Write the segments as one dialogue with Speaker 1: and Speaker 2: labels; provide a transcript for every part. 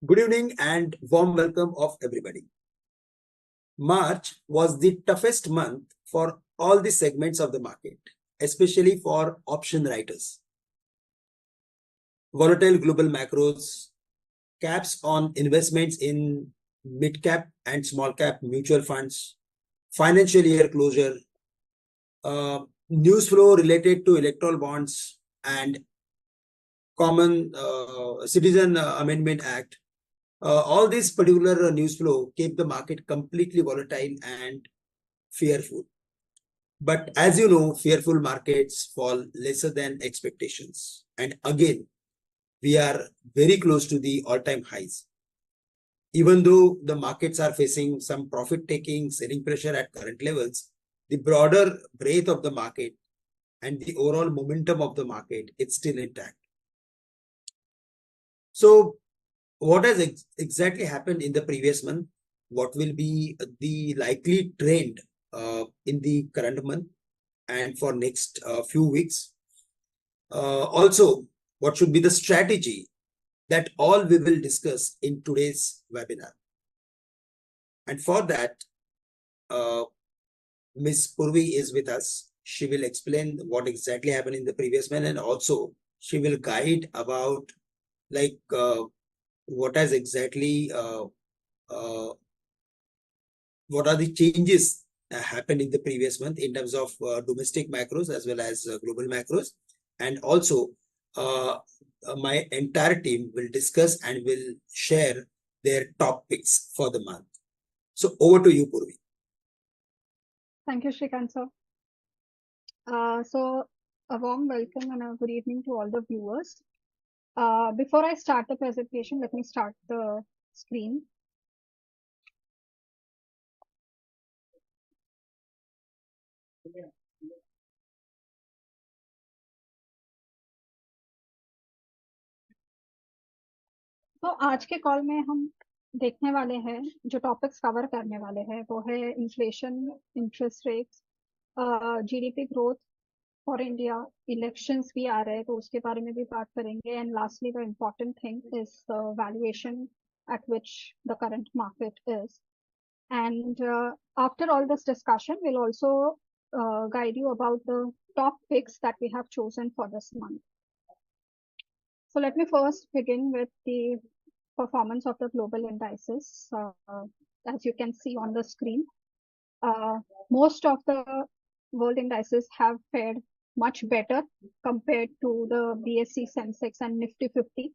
Speaker 1: Good evening and warm welcome of everybody. March was the toughest month for all the segments of the market, especially for option writers. Volatile global macros, caps on investments in mid-cap and small-cap mutual funds, financial year closure, news flow related to electoral bonds and Common Citizen Amendment Act. All this particular news flow kept the market completely volatile and fearful. But as you know, fearful markets fall lesser than expectations. And again, we are very close to the all-time highs. Even though the markets are facing some profit-taking, selling pressure at current levels, the broader breadth of the market and the overall momentum of the market is still intact. So what has exactly happened in the previous month? What will be the likely trend in the current month and for next few weeks? Also, what should be the strategy? That all we will discuss in today's webinar. And for that, Ms. Purvi is with us. She will explain what exactly happened in the previous month, and also she will guide about like what has exactly what are the changes happened in the previous month in terms of domestic macros as well as global macros. And also my entire team will discuss and will share their top picks for the month. So over to you, Purvi.
Speaker 2: Thank you, Shrikant sir. So a warm welcome and a good evening to all the viewers. Before I start the presentation, let me start the screen. तो आज के call में हम देखने वाले हैं, जो topics cover करने वाले हैं वो है inflation, interest rates, GDP growth for India, elections भी आ रहे हैं तो उसके बारे में भी बात करेंगे, and lastly the important thing is the valuation at which the current market is. And after all this discussion, we'll also guide you about the top picks that we have chosen for this month. So let me first begin with the performance of the global indices. As you can see on the screen, most of the world indices have fared much better compared to the BSE Sensex and Nifty 50.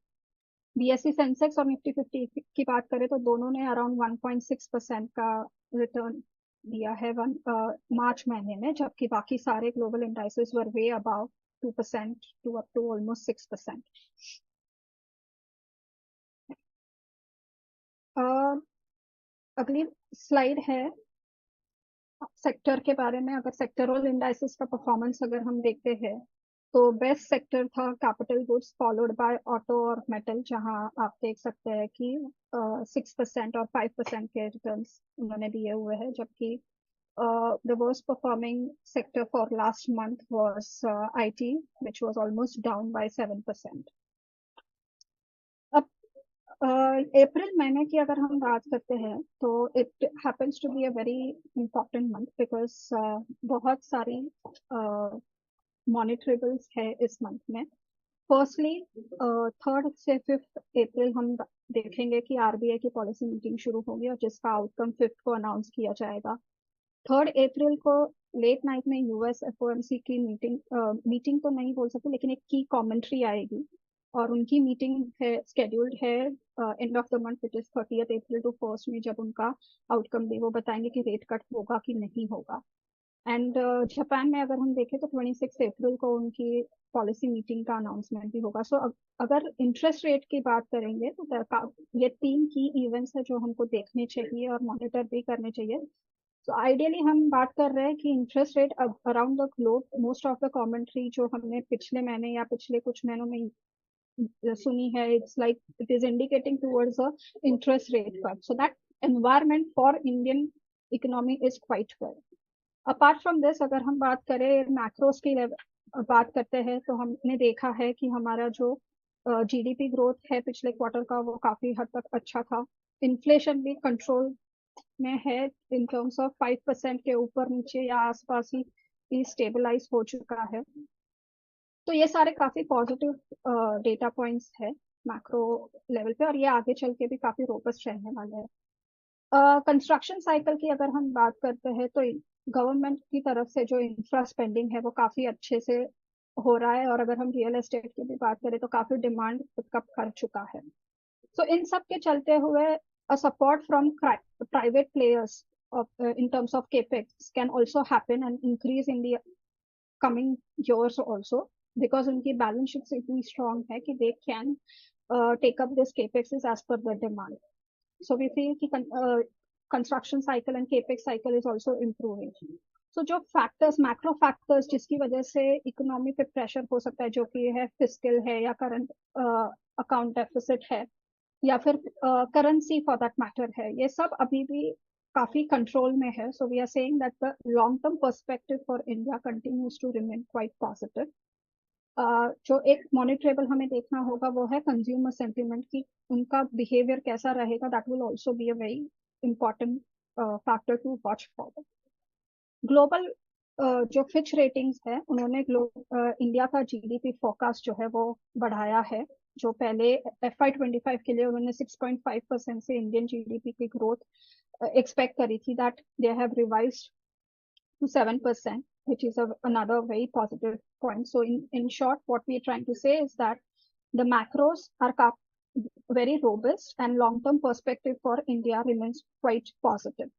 Speaker 2: BSE Sensex और Nifty 50 की बात करें तो दोनों ने around 1.6% का return दिया है मार्च महीने में, जबकि बाकी सारे global indices were way above 2% to up to almost 6%. अगली स्लाइड है सेक्टर के बारे में. अगर सेक्टरल इंडाइसेस का परफॉर्मेंस अगर हम देखते हैं तो बेस्ट सेक्टर था capital goods, followed by auto और मेटल, जहां आप देख सकते हैं कि 6% और 5% के रिटर्न्स उन्होंने दिए हुए हैं, जबकि the worst performing sector for last month was IT, which was almost down by 7%. अब अप्रैल महीने की अगर हम बात करते हैं तो it happens to be a very important month because बहुत सारी मॉनिटरेबल्स है इस मंथ में. फर्स्टली 3rd से 5th अप्रैल हम देखेंगे कि आरबीआई की पॉलिसी मीटिंग शुरू होगी और जिसका आउटकम 5th को अनाउंस किया जाएगा. 3rd अप्रैल को लेट नाइट में यूएस एफओएमसी की मीटिंग तो नहीं बोल सकते, लेकिन एक की कमेंट्री आएगी और उनकी मीटिंग है स्केड्यूल्ड है end of the month, which is 30th April to 1st में, जब उनका आउटकम भी वो बताएंगे कि रेट कट होगा कि नहीं होगा. एंड जापान में अगर हम देखें तो 26 अप्रैल को उनकी पॉलिसी मीटिंग का अनाउंसमेंट भी होगा. सो अगर इंटरेस्ट रेट की बात करेंगे तो ये 3 की इवेंट्स है जो हमको देखने चाहिए और मॉनिटर भी करने चाहिए. तो आइडियली हम बात कर रहे हैं कि interest rate around the globe, most of the commentary जो हमने पिछले महीने या पिछले कुछ महीनों में सुनी है, it's like it is indicating towards a interest rate cut. So that environment for Indian economy is quite well. Apart from this, अगर हम बात करें मैक्रोस की बात करते हैं तो हमने देखा है कि हमारा जो जीडीपी ग्रोथ है पिछले क्वार्टर का वो काफी हद तक अच्छा था। इन्फ्लेशन भी कंट्रोल में है, इन टर्म्स ऑफ 5% के ऊपर नीचे या आसपास ही स्टेबलाइज हो चुका है। तो ये सारे काफी पॉजिटिव डेटा पॉइंट्स है मैक्रो लेवल पे, और ये आगे चल के भी काफी रोबस्ट रहने वाले हैं। कंस्ट्रक्शन साइकिल की अगर हम बात करते हैं तो गवर्नमेंट की तरफ से जो इंफ्रा स्पेंडिंग है वो काफी अच्छे से हो रहा है, और अगर हम रियल एस्टेट की भी बात करें तो काफी डिमांड पिकअप कर चुका है। सो इन सब के चलते हुए support from private players in terms of capex can also happen and increase in the coming years also, because उनकी बैलेंस शीट इतनी स्ट्रांग है कि they can take up this capex as per the demand. So we feel कि construction cycle and capex cycle is also improving. So जो factors, macro factors जिसकी वजह से economy पे प्रेशर हो सकता है, जो कि है फिस्कल है या करंट अकाउंट डेफिसिट है या फिर करेंसी फॉर दैट मैटर है, ये सब अभी भी काफी कंट्रोल में है. So we are saying that the long term perspective for India continues to remain quite positive. जो एक मॉनिटरेबल हमें देखना होगा वो है कंज्यूमर सेंटिमेंट की, उनका बिहेवियर कैसा रहेगा. That will also be a very important factor to watch for. Global जो फिच रेटिंग्स है उन्होंने इंडिया का जीडीपी फोरकास्ट जो है वो बढ़ाया है. जो पहले FY25 के लिए उन्होंने 6.5% से इंडियन जीडीपी की ग्रोथ एक्सपेक्ट करी थी, that they have revised to 7%, which is another very positive point. So in short, what we are trying to say is that the macros are very robust and long-term perspective for India remains quite positive.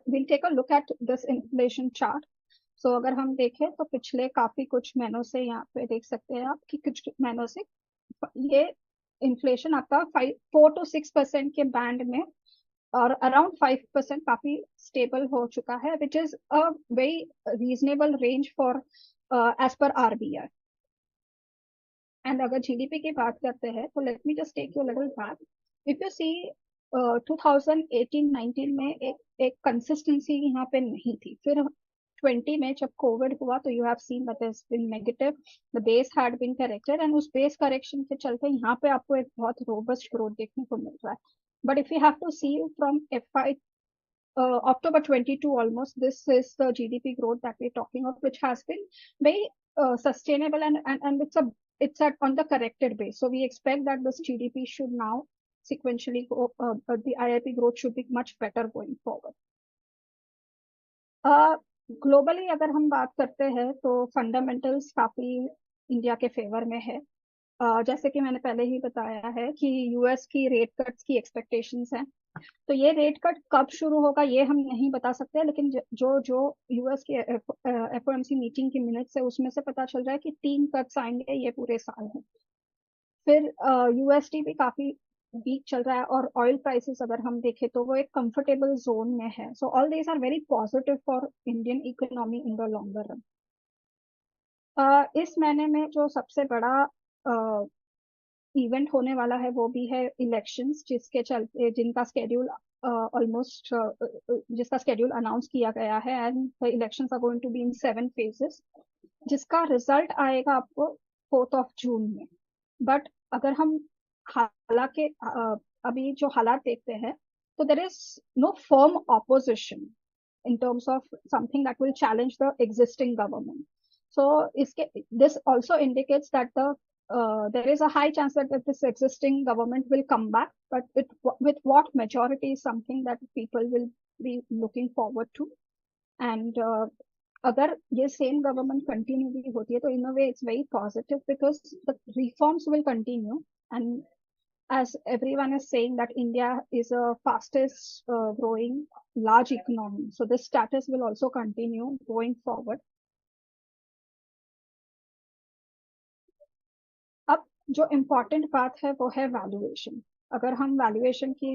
Speaker 2: We'll take a look at this inflation chart. So अगर हम देखें तो पिछले काफी कुछ महीनों से यहाँ पे देख सकते हैं आप कि कुछ महीनों से ये इन्फ्लेशन आपका 4 to 6% के बैंड में और अराउंड 5% काफी स्टेबल हो चुका है, which is a very reasonable range for as per RBI. And अगर जीडीपी की बात करते हैं तो let me just take you little back. If you see 2018-19 में एक कंसिस्टेंसी यहाँ पे नहीं थी. फिर 20 में जब कोविड हुआ तो you have seen that is been negative, the base had been corrected, and उस बेस करेक्शन के चलते यहाँ पे आपको एक बहुत रोबस्ट ग्रोथ देखने को मिल रहा है. But if you have to see from October 22 almost, this is the GDP growth that we're talking of, which has been very sustainable, and it's on the corrected base. So we expect that this GDP should now sequentially go, the IIP growth should be much better going forward. Globally अगर हम बात करते हैं तो fundamentals काफी India के favour में है. जैसे कि मैंने पहले ही बताया है कि यूएस की रेट कट्स की एक्सपेक्टेशंस हैं. तो ये रेट कट कब शुरू होगा ये हम नहीं बता सकते, लेकिन जो जो यूएस की FOMC मीटिंग की मिनट्स है उसमें से पता चल रहा है कि 3 कट्स आएंगे ये पूरे साल में. फिर USD भी काफी वीक चल रहा है, और ऑयल प्राइसेस अगर हम देखें तो वो एक कंफर्टेबल जोन में है. So all these are very positive for Indian economy in the longer run. इस महीने में जो सबसे बड़ा इवेंट होने वाला है वो भी है इलेक्शंस, जिसके चलते जिनका स्केड्यूल ऑलमोस्ट जिसका स्केड्यूल अनाउंस किया गया है, and the elections are going to be in 7 phases, जिसका रिजल्ट आएगा आपको 4th of June में. बट अगर हम हालांकि अभी जो हालात देखते हैं तो there is no firm opposition in terms of something that will challenge the existing government. So this also indicates that there is a high chance that this existing government will come back, but with what majority is something that people will be looking forward to. And अगर ये same government continue भी होती है तो in a way it's very positive, because the reforms will continue, and as everyone is saying that India is a fastest growing large economy, so this status will also continue going forward. अब जो important बात है वो है valuation. अगर हम valuation की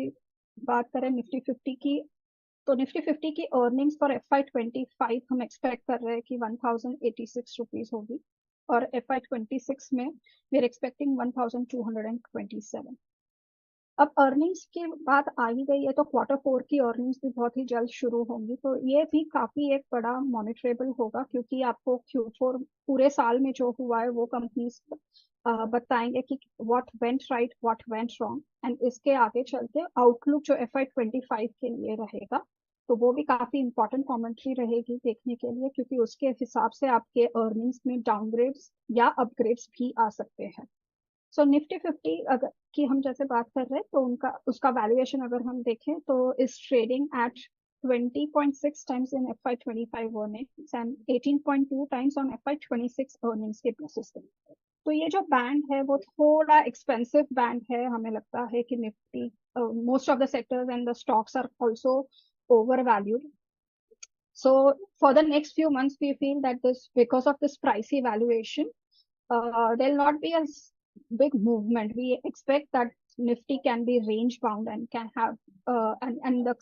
Speaker 2: बात करें Nifty 50 की, तो Nifty 50 की earnings for FY25 हम expect कर रहे हैं कि 1086 rupees होगी, और FY26 में we are expecting 1227. अब अर्निंग्स की बात आ ही गई है तो Q4 की अर्निंग्स भी बहुत ही जल्द शुरू होंगी, तो ये भी काफी एक बड़ा मॉनिटरेबल होगा, क्योंकि आपको Q4 पूरे साल में जो हुआ है वो कंपनीज बताएंगे कि what went right, what went wrong, and इसके आगे चलते आउटलुक जो FY25 के लिए रहेगा, तो वो भी काफी इंपॉर्टेंट कमेंट्री रहेगी देखने के लिए, क्योंकि उसके हिसाब से आपके अर्निंग्स में डाउनग्रेड्स या अपग्रेड्स भी आ सकते हैं। सो निफ्टी 50 अगर की हम जैसे बात कर रहे हैं तो उनका उसका वैल्यूएशन अगर हम देखें तो इस trading at 20.6 times in FY25 earnings and 18.2 times on FY26 earnings के बेसिस पे। तो ये जो बैंड है वो थोड़ा एक्सपेंसिव बैंड है, हमें लगता है कि Nifty most of the sectors and the stocks are also overvalued. So for the next few months, we feel that this, because of this pricey valuation, there'll not be a big movement. We expect that Nifty can be range bound and can have and the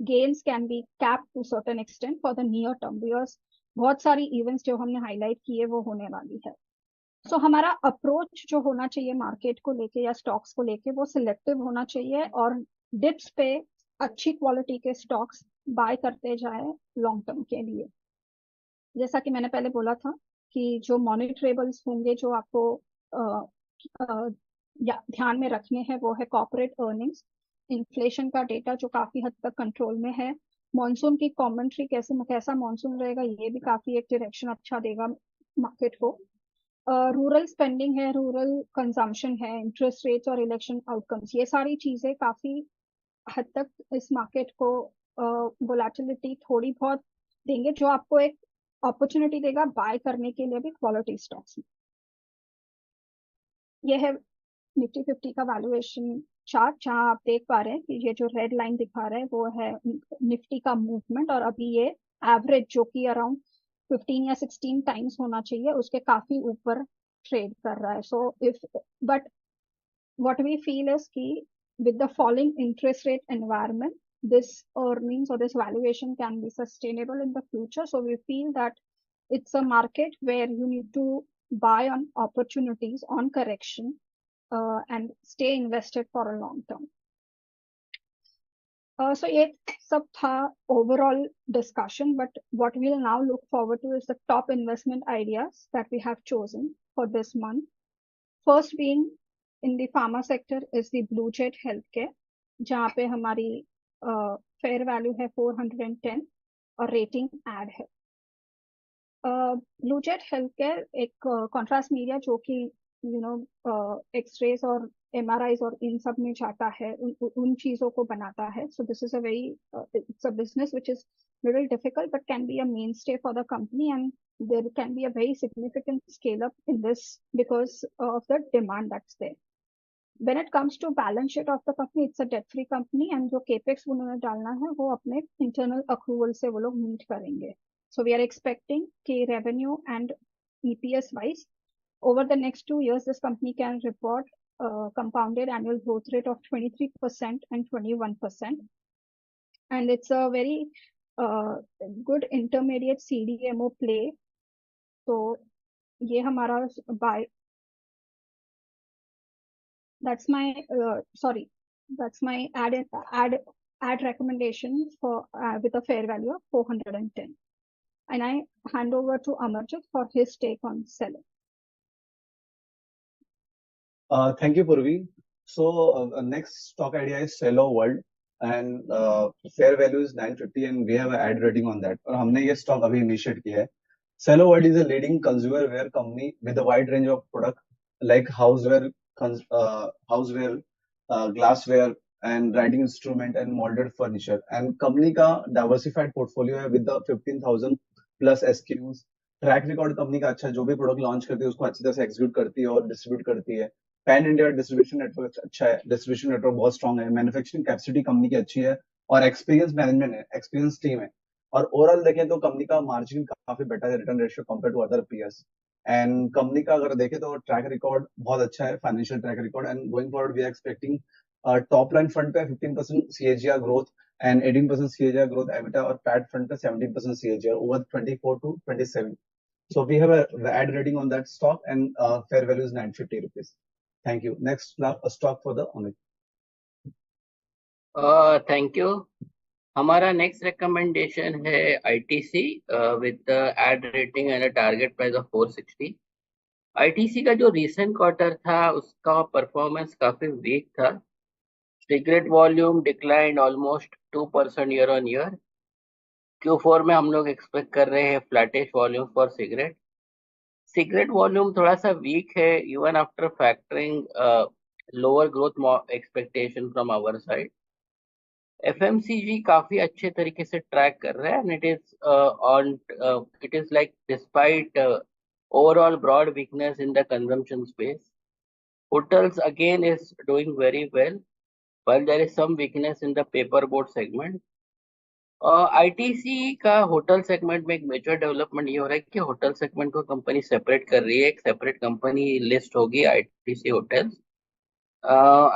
Speaker 2: gains can be capped to certain extent for the near term, because बहुत सारी events जो हमने highlight किए वो होने वाली है. सो हमारा अप्रोच जो होना चाहिए मार्केट को लेके या स्टॉक्स को लेके वो सिलेक्टिव होना चाहिए, और डिप्स पे अच्छी क्वालिटी के स्टॉक्स बाय करते जाए लॉन्ग टर्म के लिए. जैसा कि मैंने पहले बोला था कि जो मॉनिटरेबल्स होंगे जो आपको ध्यान में रखने हैं वो है कॉर्पोरेट अर्निंग्स, इन्फ्लेशन का डेटा जो काफी हद तक कंट्रोल में है, मॉनसून की कमेंट्री कैसा मॉनसून रहेगा ये भी काफी एक डायरेक्शन अच्छा देगा मार्केट को, रूरल स्पेंडिंग है, रूरल कंजम्पशन है, इंटरेस्ट रेट्स और इलेक्शन आउटकम्स, ये सारी चीजें काफी हद तक इस मार्केट को वोलेटिलिटी थोड़ी बहुत देंगे, जो आपको एक अपॉर्चुनिटी देगा बाय करने के लिए भी क्वालिटी स्टॉक्स में. ये है निफ्टी 50 का वैल्यूएशन चार्ट, जहां आप देख पा रहे हैं कि ये जो रेड लाइन दिखा रहा है वो है निफ्टी का मूवमेंट, और अभी ये एवरेज जो कि अराउंड 15 या 16 टाइम्स होना चाहिए उसके काफी ऊपर ट्रेड कर रहा है. So if but what we feel is ki with the falling interest rate environment, this earnings or this valuation can be sustainable in the future. So we feel that it's a market where you need to buy on opportunities on correction and stay invested for a long term. So ये सब था overall discussion, but what we'll now look forward to is the top investment ideas that we have chosen for this month. First being in the pharma sector is the Blue Jet Healthcare, जहाँ पे हमारी fair value है 410 और rating add है. Blue jet health care एक contrast media जो कि X-rays और MRIs और इन सब में जाता है, उन चीजों को बनाता है. So this is a very it's a business which is little difficult but can be a mainstay for the company, and there can be a very significant scale up in this because of the demand that's there. When it comes to balance sheet of the company, it's a debt free company, and जो capex उन्होंने डालना है वो अपने internal accrual से वो लोग meet करेंगे. So we are expecting कि revenue and EPS wise over the next 2 years this company can report compounded annual growth rate of 23% and 21%, and it's a very good intermediate CDMO play. तो ये हमारा buy. That's my that's my add recommendation for with a fair value of 410, and I hand over to Amarjit for his take on selling.
Speaker 3: Thank you, Purvi. So, next stock idea is Cello World, and fair value is 950, and we have an ad rating on that. और हमने ये stock अभी initiate किया है. Cello World is a leading consumer wear company with a wide range of products like houseware, glassware, and writing instrument and molded furniture. And company का diversified portfolio है with the 15,000 plus SKUs. Track record company का अच्छा, जो भी product launch करती है उसको अच्छी तरह से एग्जीक्यूट करती है और डिस्ट्रीब्यूट करती है. पैन इंडिया डिस्ट्रीब्यूशन नेटवर्क अच्छा है, डिस्ट्रीब्यूशन नेटवर्क बहुत स्ट्रॉन्ग है, मैन्युफैक्चरिंग कैपेसिटी कंपनी की अच्छी है, और एक्सपीरियंस मैनेजमेंट है, एक्सपीरियंस टीम है. और ओवरऑल देखें तो कंपनी का मार्जिन काफी बेटर है, return ratio compare to other peers. And company का अगर देखें तो ट्रैक रिकॉर्ड बहुत अच्छा है, financial track record. And going forward we are expecting top line front पे 15% CAGR growth and 18% CAGR growth EBITDA, और पैट फ्रंट पे 17% CAGR over 24 to 27. So we have a ad rating on that stock, and fair value is 950 rupees. Thank you. Next stock for the Amit.
Speaker 4: Thank you. हमारा next recommendation है ITC with add rating and a target price of 460। ITC का जो recent quarter था उसका performance काफी weak था। Cigarette volume declined almost 2% year on year. Q4 में हम लोग एक्सपेक्ट कर रहे हैं flattish volume for cigarette. Cigarette volume थोड़ा सा वीक है even after factoring lower growth expectation from our side. FMCG काफी अच्छे तरीके से ट्रैक कर रहा है and it is like despite overall broad weakness in the consumption space. Hotels again is doing very well, while there is some weakness in the paperboard segment. ITC का hotel segment में एक major development ये हो रहा है कि hotel segment को company separate कर रही है। एक सेपरेट कंपनी लिस्ट होगी ITC hotels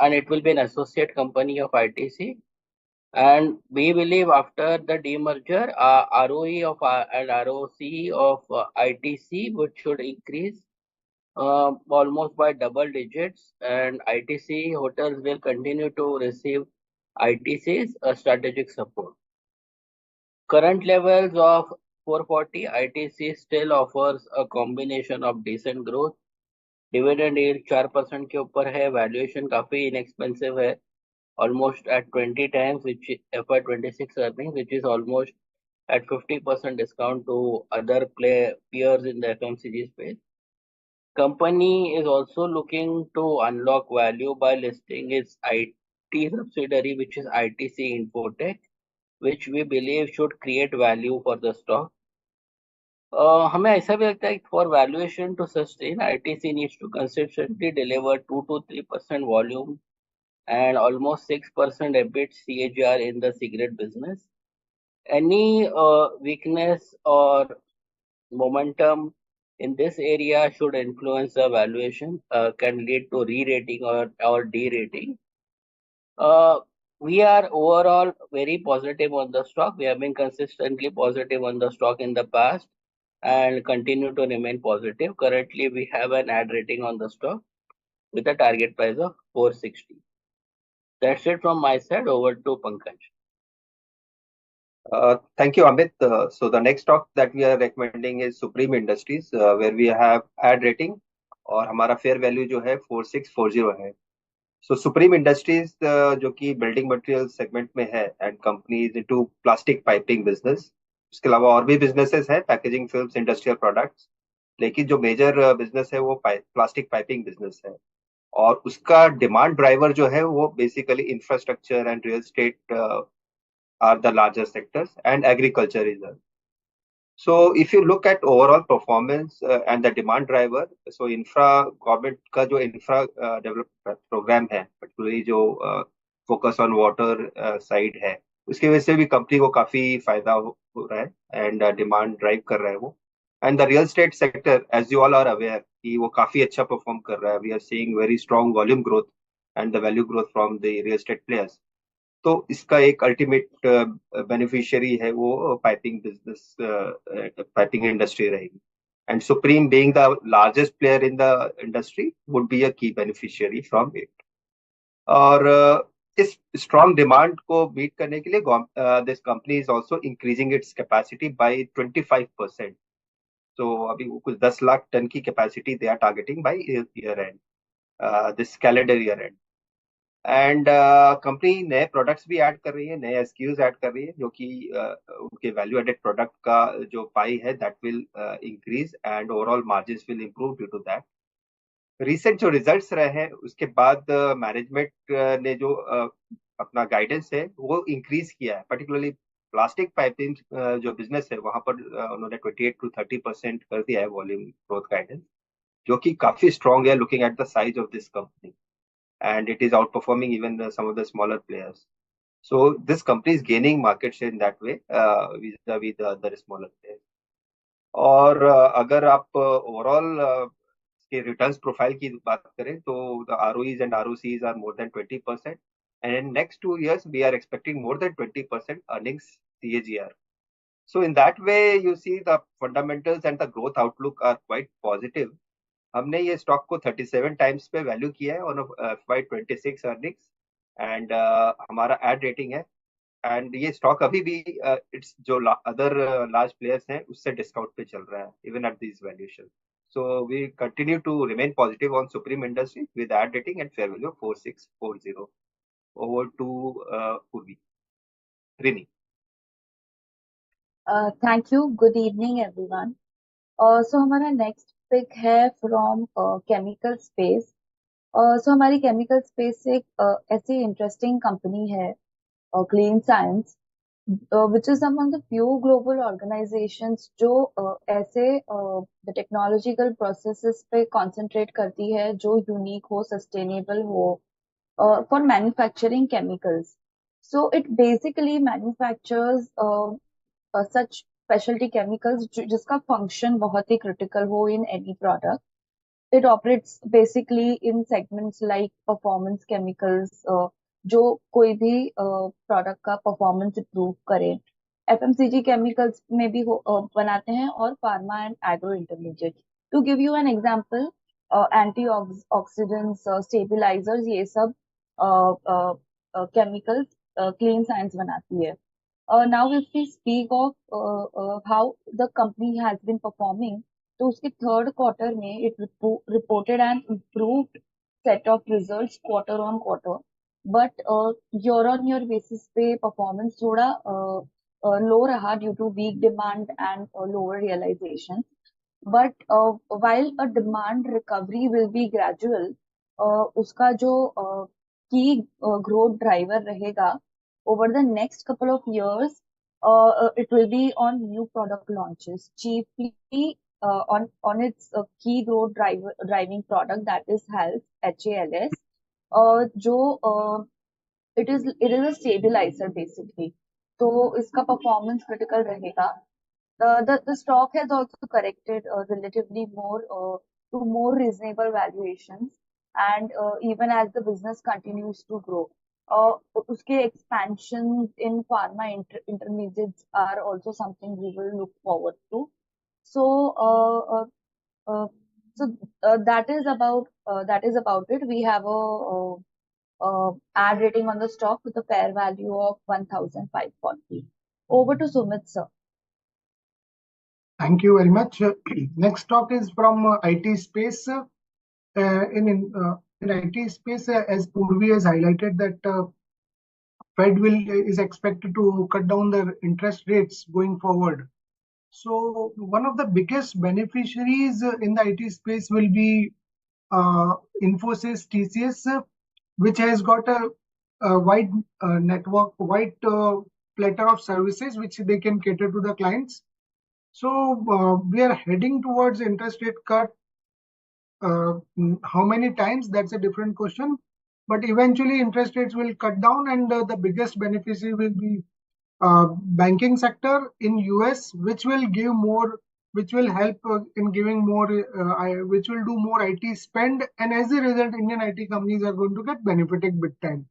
Speaker 4: and it will be an associate company of ITC. And we believe after the demerger, ROE and ROC of ITC which should increase almost by double digits, and ITC hotels will continue to receive ITC's strategic support. Current levels of 440, ITC still offers a combination of decent growth. Dividend yield 4% के ऊपर है, valuation काफी inexpensive है, almost at 20 times, which FY26 earnings, which is almost at 50% discount to other peers in the FMCG space. Company is also looking to unlock value by listing its IT subsidiary, which is ITC Infotech, which we believe should create value for the stock. हमें ऐसा भी लगता है for valuation to sustain, ITC needs to consistently deliver 2 to 3% volume and almost 6% EBIT CAGR in the cigarette business. Any weakness or momentum in this area should influence the valuation, can lead to re-rating or de-rating. We are overall very positive on the stock. We have been consistently positive on the stock in the past and continue to remain positive. Currently, we have an ad rating on the stock with a target price of 460. That's it from my side. Over to Pankaj.
Speaker 5: Thank you, Amit. So the next stock that we are recommending is Supreme Industries, where we have ad rating और हमारा fair value जो है 4640 है. So Supreme Industries जो कि building material segment में है and company is into plastic piping business. उसके अलावा और भी businesses है packaging films, industrial products. लेकिन जो major business है वो plastic piping business है. और उसका demand driver जो है वो basically infrastructure and real estate are the larger sectors, and agriculture is there. So if you look at overall performance and the demand driver, so infra government का जो infra development program है, particularly जो focus on water side है, उसकी वजह से भी company को काफी फायदा हो रहा है and demand drive कर रहा है वो. And the real estate sector, as you all are aware, कि वो काफी अच्छा perform कर रहा है. We are seeing very strong volume growth and the value growth from the real estate players. तो इसका एक अल्टीमेट बेनिफिशियरी है वो पाइपिंग बिजनेस, पाइपिंग इंडस्ट्री रहेगी. And supreme being the largest player in the industry would be a की beneficiary from it. और इस strong demand को मीट करने के लिए this company is also increasing its capacity by 25%. तो अभी वो कुछ 10 लाख टन की capacity they are targeting by year end, this calendar year end. And company नए प्रोडक्ट्स भी ऐड कर रही है, नए एसक्यूज ऐड कर रही है, जो कि उनके वैल्यू एडेड प्रोडक्ट का जो पाई है that will increase and overall margins will improve due to that. Recent जो रिजल्ट्स रहे हैं उसके बाद मैनेजमेंट ने जो अपना गाइडेंस है वो इंक्रीज किया है. पर्टिकुलरली प्लास्टिक पाइपिंग जो बिजनेस है वहां पर उन्होंने 28 to 30% कर दिया है वॉल्यूम ग्रोथ गाइडेंस, जो कि काफी स्ट्रॉन्ग है looking at the size of this company. And it is outperforming even some of the smaller players. So this company is gaining market share in that way vis-a-vis the other smaller players. और अगर आप overall के returns profile की बात करें तो the ROEs and ROCs are more than 20%, and in next 2 years we are expecting more than 20% earnings CAGR. So in that way you see the fundamentals and the growth outlook are quite positive. हमने ये stock को 37 times पे value किया है on FY26 earnings, and हमारा add rating है, and ये stock अभी भी इट्स जो अदर लार्ज प्लेयर्स हैं उससे डिस्काउंट पे चल रहा है even at this valuation. So we continue to remain positive on Supreme Industries with ad rating and fair value of 4640. Over to Purvi. Rini.
Speaker 6: Thank you. Good evening, everyone. So हमारा next pick है from chemical space. So हमारी chemical space एक ऐसी interesting company है, Clean Science, which is among the few global organizations जो ऐसे the technological processes पे concentrate करती है जो unique हो, sustainable हो, for manufacturing chemicals. So it basically manufactures such specialty chemicals जिसका function बहुत ही critical हो in any product. It operates basically in segments like performance chemicals, जो कोई भी product का performance improve करे. FMCG chemicals में भी बनाते हैं और pharma and agro intermediate. To give you an example, antioxidants, stabilizers, ये सब chemicals clean science बनाती है. Now if we speak of how the company has been performing, तो उसके थर्ड क्वार्टर में it reported an improved set of results quarter on quarter, but year on year basis पे performance थोड़ा low रहा due to weak demand and lower realization. But while a demand recovery will be gradual, उसका जो की growth driver रहेगा over the next couple of years, it will be on new product launches, chiefly on its key growth driving product, that is HALS, जो it is a stabilizer basically. तो इसका performance critical रहेगा. The stock has also corrected relatively more to more reasonable valuations, and even as the business continues to grow, uske expansions in pharma intermediates are also something we will look forward to. So that is about it. We have a ad rating on the stock with a fair value of 1,540. Over to Sumit, sir.
Speaker 7: Thank you very much. Next talk is from IT space. In IT space, as Purvi has highlighted, that Fed is expected to cut down their interest rates going forward. So one of the biggest beneficiaries in the IT space will be Infosys TCS, which has got a wide network, wide platter of services which they can cater to the clients. So we are heading towards interest rate cut. How many times? That's a different question. But eventually, interest rates will cut down, and the biggest beneficiary will be banking sector in US, which will give more, which will help in giving more, which will do more IT spend, and as a result, Indian IT companies are going to get benefited big time.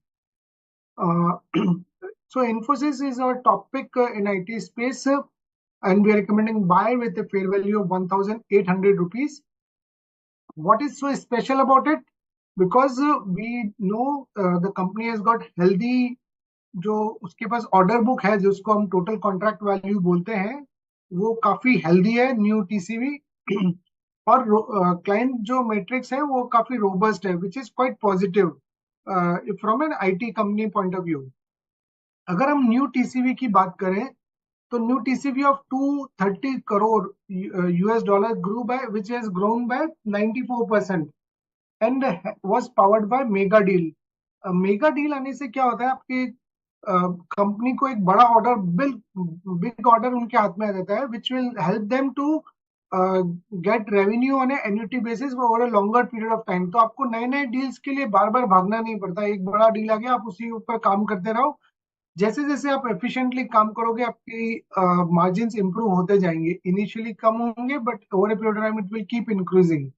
Speaker 7: So Infosys is our top pick in IT space. And we are recommending buy with a fair value of 1,800 rupees. What is so special about it? Because we know the company has got healthy, जो उसके पास order book है जिसको हम total contract value बोलते हैं, वो काफी healthy है, न्यू टीसीवी, और क्लाइंट जो मैट्रिक्स है वो काफी रोबस्ट है, which is quite positive from an IT company point of view. अगर हम न्यू टीसीवी की बात करें तो new TCV of 230 crore US dollar grew by, which has grown by 94% and was powered by mega deal. Mega deal आने से क्या होता है, आपकी कंपनी को एक बड़ा ऑर्डर, बिग ऑर्डर उनके हाथ में आ जाता है, which will help them to get revenue on annuity basis over a longer period of time. तो आपको नए नए डील्स के लिए बार बार भागना नहीं पड़ता. एक बड़ा डील आ गया, आप उसी ऊपर काम करते रहो. जैसे जैसे आप एफिशिएंटली काम करोगे, आपकी मार्जिन्स इंप्रूव होते जाएंगे. इनिशियली कम होंगे, but over a period of time it will keep increasing.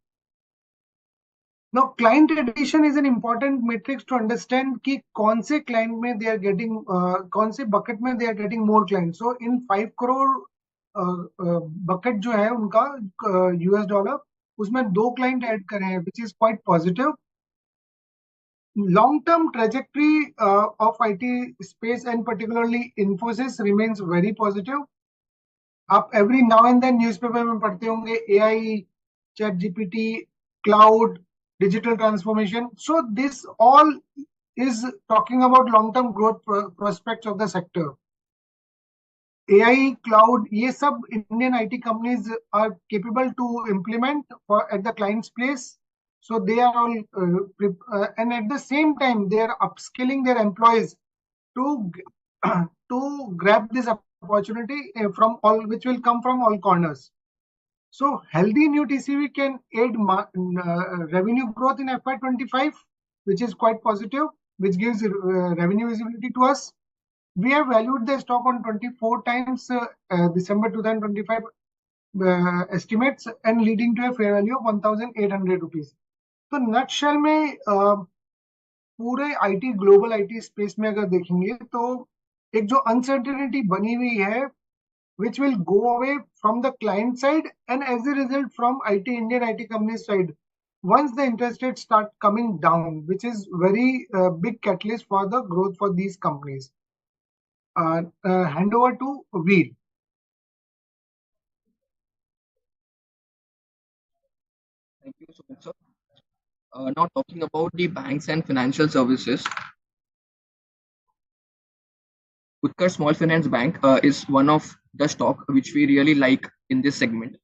Speaker 7: Now, client addition is an important matrix to understand कि कौन से client में they are getting, कौन से bucket में they are getting more clients. So in 5 crore bucket जो है उनका US dollar, उसमें 2 client add करे हैं, which is quite positive. long-term trajectory of IT space and particularly Infosys remains very positive. आप every now and then newspaper में पढ़ते होंगे AI, ChatGPT, cloud, digital transformation. So this all is talking about long-term growth prospects of the sector. AI, cloud, ये सब Indian IT companies are capable to implement at the client's place. So they are all, and at the same time, they are upskilling their employees to to grab this opportunity from all, which will come from all corners. So healthy new TCV can aid revenue growth in FY25, which is quite positive, which gives revenue visibility to us. We have valued the stock on 24 times December 2025 estimates and leading to a fair value of 1,800 rupees. तो nutshell में पूरे IT global IT space में अगर देखेंगे तो एक जो uncertainty बनी हुई है which will go away from the client side and as a result from Indian IT companies side once the interest rates start coming down, which is very big catalyst for the growth for these companies. Hand over to Veer.
Speaker 8: Thank you so much, sir. Now talking about the banks and financial services, Utkarsh Small Finance Bank is one of the stock which we really like in this segment.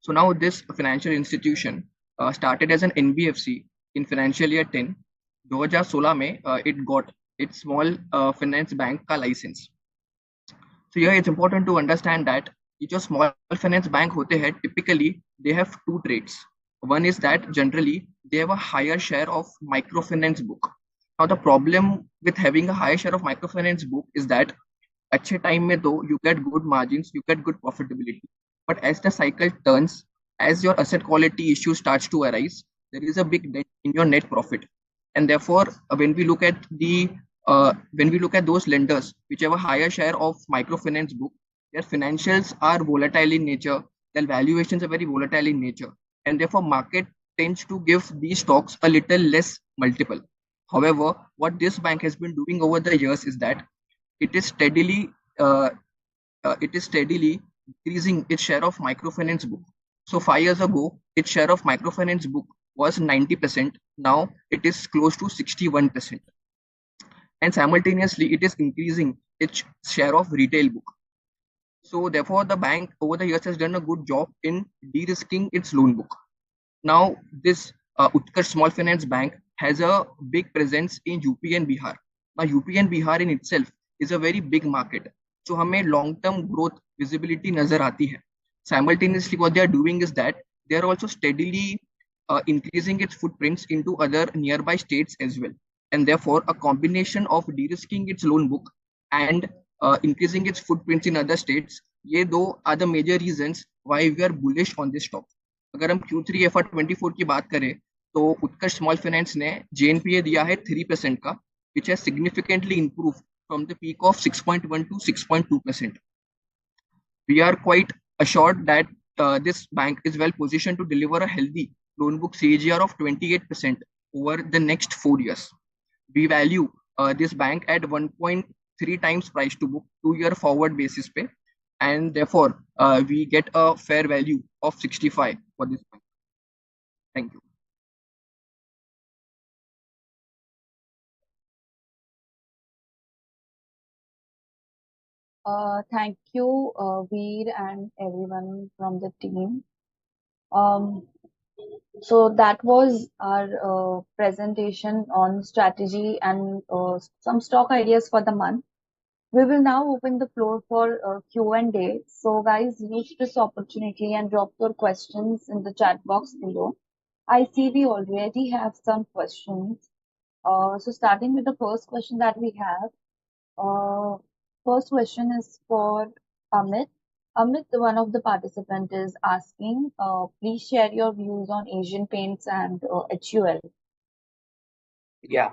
Speaker 8: So now this financial institution started as an NBFC in financial year 10. 2016 में it got its small finance bank का license. So here it's important to understand that ये जो small finance bank होते हैं typically they have two traits. One is that generally they have a higher share of microfinance book. Now the problem with having a higher share of microfinance book is that अच्छे time में तो you get good margins, you get good profitability. But as the cycle turns, as your asset quality issue starts to arise, there is a big dent in your net profit. And therefore, when we look at those lenders which have a higher share of microfinance book, their financials are volatile in nature, their valuations are very volatile in nature, and therefore market tends to give these stocks a little less multiple. However, what this bank has been doing over the years is that it is steadily increasing its share of microfinance book. So 5 years ago, its share of microfinance book was 90%. Now it is close to 61%. And simultaneously, it is increasing its share of retail book. So therefore, the bank over the years has done a good job in de-risking its loan book. Now, this Utkarsh Small Finance Bank has a big presence in UP and Bihar. Now, UP and Bihar in itself is a very big market. So हमें long-term growth visibility नजर आती है. Simultaneously, what they are doing is that they are also steadily increasing its footprints into other nearby states as well. And therefore, a combination of de-risking its loan book and increasing its footprints in other states, ये दो are the major reasons why we are bullish on this stock. अगर हम Q3 FY24 की बात करें तो उत्कर्ष small finance ने JNPA दिया है 3% का, which has significantly improved from the peak of 6.1 to 6.2%. We are quite assured that this bank is well positioned to deliver a healthy loan book CAGR of 28% over the next 4 years. We value this bank at 1.3 times price to book 2-year forward basis पे, and therefore we get a fair value of 65 for this bank. Thank you.
Speaker 6: Thank you, Veer and everyone from the team. So that was our presentation on strategy and some stock ideas for the month. We will now open the floor for Q&A. So guys, use this opportunity and drop your questions in the chat box below. I see we already have some questions. So starting with the first question that we have. First question is for Amit. Amit, one of the participants is asking, please share your views on Asian Paints and HUL.
Speaker 4: Yeah.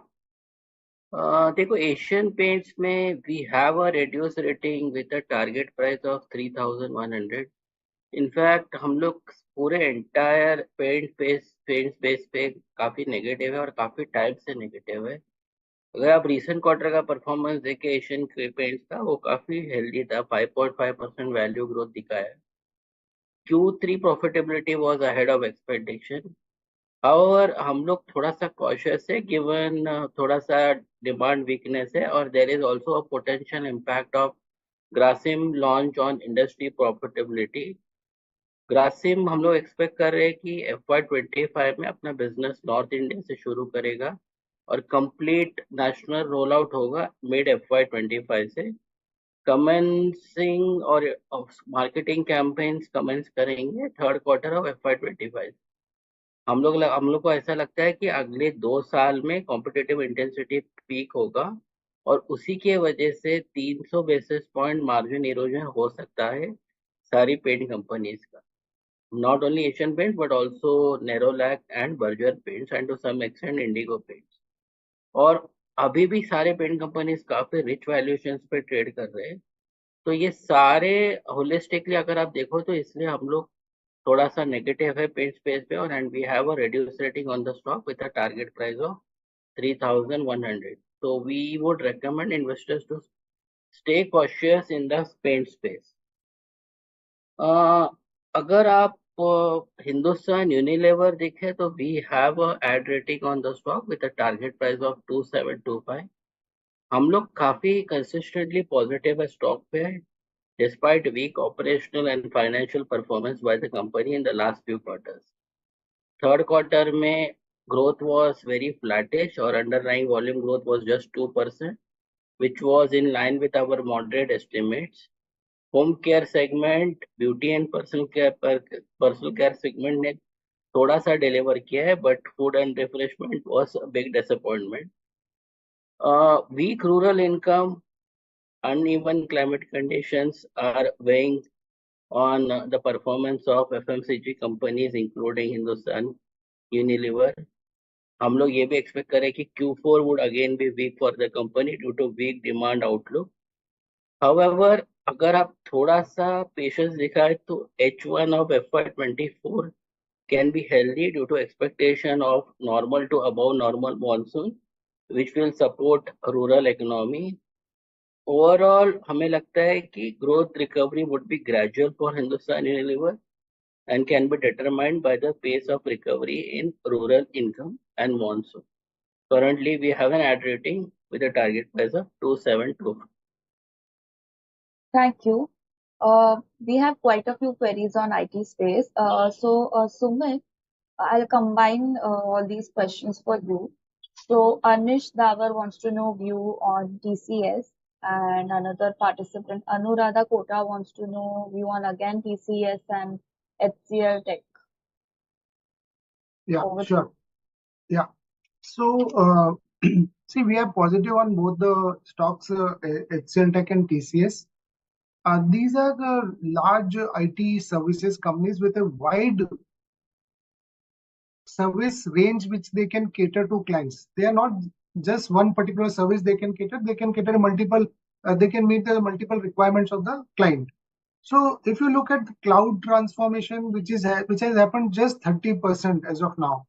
Speaker 4: देखो Asian Paints में we have a reduced rating with a target price of 3,100 in fact हम लोग पूरे entire paint space पे काफी negative है और काफी टाइम से नेगेटिव है। अगर आप रिसेंट क्वार्टर का परफॉर्मेंस देखे एशियन पेंट्स का, वो काफी हेल्दी था, 5.5% वैल्यू ग्रोथ दिखाया। Q3 profitability was ahead of expectation. However, हम लोग थोड़ा सा cautious है given थोड़ा सा demand weakness है, और there is also a potential impact of Grasim launch on industry profitability. Grasim हम लोग expect कर रहे हैं कि FY25 में अपना business नॉर्थ इंडिया से शुरू करेगा और complete national rollout होगा mid FY25 से। कमेंसिंग और मार्केटिंग कैंपेन्स कमेंस करेंगे थर्ड क्वार्टर ऑफ FY25। हम लोग को ऐसा लगता है कि अगले 2 साल में कॉम्पिटिटिव इंटेंसिटी पीक होगा और उसी के वजह से 300 बेसिस पॉइंट मार्जिन इरोजन हो सकता है सारी पेंट कंपनीज का, not only Asian Paint but also Nerolac and Berger Paints and to some extent Indigo Paints. और अभी भी सारे पेंट कंपनीज काफी रिच वैल्यूएशन पे ट्रेड कर रहे हैं। तो ये सारे होलिस्टिकली अगर आप देखो तो इसलिए हम लोग थोड़ा सा नेगेटिव है पेंट स्पेस पे, और and we have a reduce rating on the stock with a target price of 3100। so we would recommend investors to stay cautious in the paint space. अगर आप हिंदुस्तान यूनिलीवर देखें तो we have a add rating on the stock with a target price of 2725। हम लोग काफी consistently positive है stock पे, despite weak operational and financial performance by the company in the last few quarters. Third quarter में growth was very flattish or underlying volume growth was just 2%, which was in line with our moderate estimates. Home care segment, beauty and personal care segment ने थोड़ा सा deliver किया है, but food and refreshment was a big disappointment. Weak rural income, uneven climate conditions are weighing on the performance of FMCG companies including Hindustan Unilever. हम लोग ये भी expect करें कि Q4 would again be weak for the company due to weak demand outlook. However, अगर आप थोड़ा सा पेशेंस दिखाए तो H1 of FY24 can be healthy due to expectation of normal to above normal monsoon, which will support rural economy. Overall, हमें लगता है कि growth recovery would be gradual for Hindustan Unilever and can be determined by the pace of recovery in rural income and monsoon. Currently, we have an ad rating with a target price of 2725.
Speaker 6: Thank you. We have quite a few queries on IT space. Sumit, I'll combine all these questions for you. So, Anish Davar wants to know view on TCS, and another participant, Anuradha Kota, wants to know view on again TCS and HCL Tech.
Speaker 7: Yeah,
Speaker 6: Over to
Speaker 7: sure. Yeah. So, see, we are positive on both the stocks, HCL Tech and TCS. These are the large IT services companies with a wide service range which they can cater to clients. They are not just one particular service they can cater. They can cater multiple. They can meet the multiple requirements of the client. So, if you look at the cloud transformation, which has happened just 30% as of now.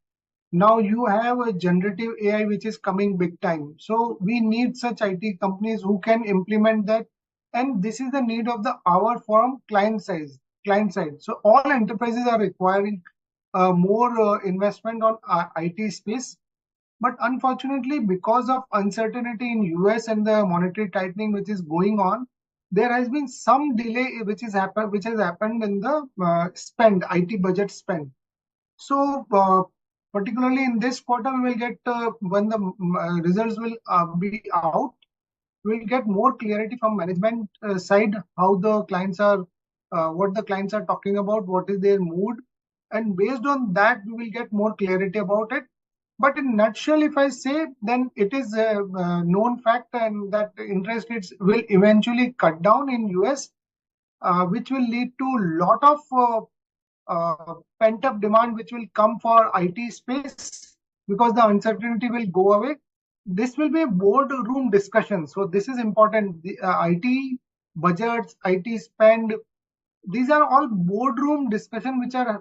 Speaker 7: Now you have a generative AI which is coming big time. So we need such IT companies who can implement that. And this is the need of the hour from client side. So all enterprises are requiring more investment on IT space. But unfortunately, because of uncertainty in US and the monetary tightening which is going on, there has been some delay which has happened in the IT budget spend. So, particularly in this quarter, we will get when the results will be out, we'll get more clarity from management side how the clients are, what the clients are talking about, what is their mood, and based on that, we will get more clarity about it. But in nutshell, if I say, then it is a known fact and that interest rates will eventually cut down in US, which will lead to lot of pent-up demand which will come for IT space because the uncertainty will go away. This will be a boardroom discussion. So this is important. The IT budgets, IT spend, these are all boardroom discussion which are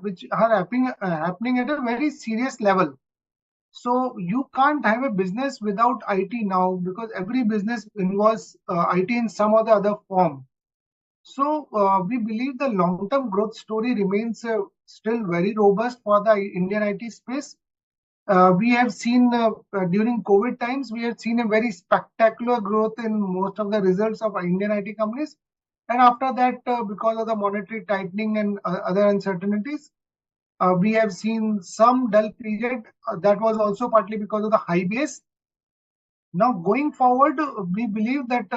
Speaker 7: happening at a very serious level. So you can't have a business without IT now, because every business involves IT in some or the other form. So we believe the long-term growth story remains still very robust for the Indian IT space. We have seen during COVID times, we have seen a very spectacular growth in most of the results of Indian IT companies. And after that, because of the monetary tightening and other uncertainties, we have seen some dull period. That was also partly because of the high base. Now, going forward, we believe that